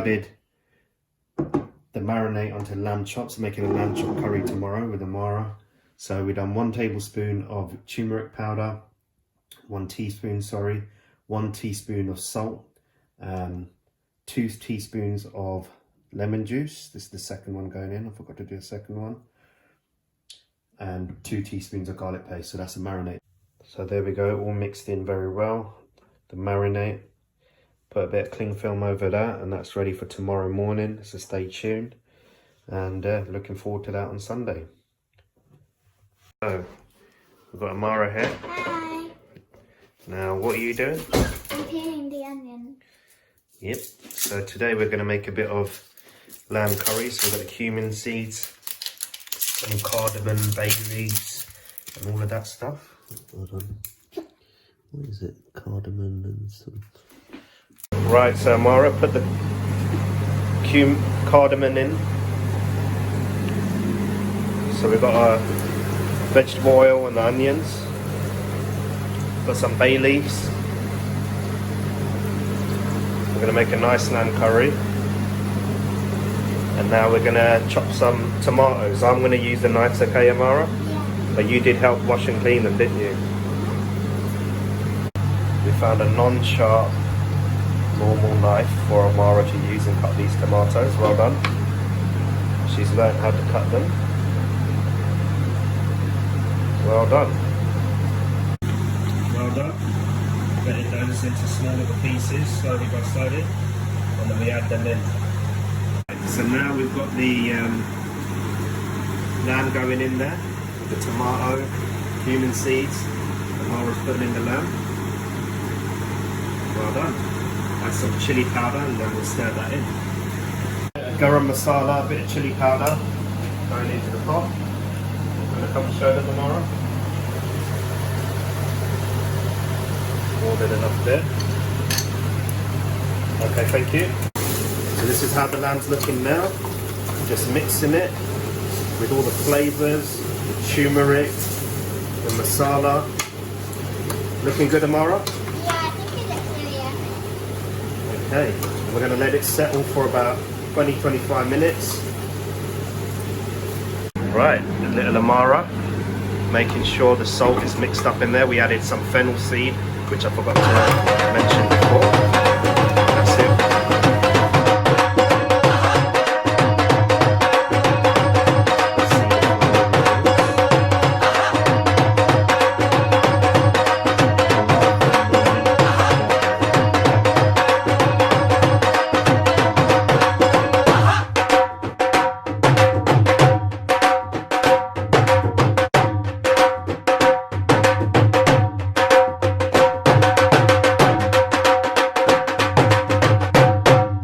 added the marinade onto lamb chops, making a lamb chop curry tomorrow with Amara. So we've done 1 tablespoon of turmeric powder, 1 teaspoon, 1 teaspoon of salt, 2 teaspoons of lemon juice. This is the second one going in. I forgot to do the second one. And 2 teaspoons of garlic paste. So that's a marinade. So there we go, all mixed in very well. The marinade. Put a bit of cling film over that, and that's ready for tomorrow morning. So stay tuned, and looking forward to that on Sunday. So we've got Amara here. Hi. Now, what are you doing? I'm peeling the onion. Yep. So today we're going to make a bit of lamb curry. So we've got the cumin seeds, some cardamom, bay leaves, and all of that stuff. Hold on. What is it? Cardamom and some. Right, so Amara, put the cardamom in. So we've got our vegetable oil and the onions. Got some bay leaves. We're going to make a nice lamb curry. And now we're going to chop some tomatoes. I'm going to use the knives, okay, Amara? Yeah. But you did help wash and clean them, didn't you? We found a non-sharp normal knife for Amara to use and cut these tomatoes. Well done. She's learned how to cut them. Well done. Well done. Cutting those into small little pieces, slowly by slowly, and then we add them in. So now we've got the lamb going in there, with the tomato, cumin seeds, Amara's putting in the lamb. Well done. Add some chili powder and then we'll stir that in. Garam masala, a bit of chili powder going into the pot. I'm going to come and show them tomorrow. More than enough there. Okay, thank you. So this is how the lamb's looking now. Just mixing it with all the flavours, the turmeric, the masala. Looking good, Amara? Okay, we're going to let it settle for about 20-25 minutes. Right, the little Amara, making sure the salt is mixed up in there. We added some fennel seed, which I forgot to mention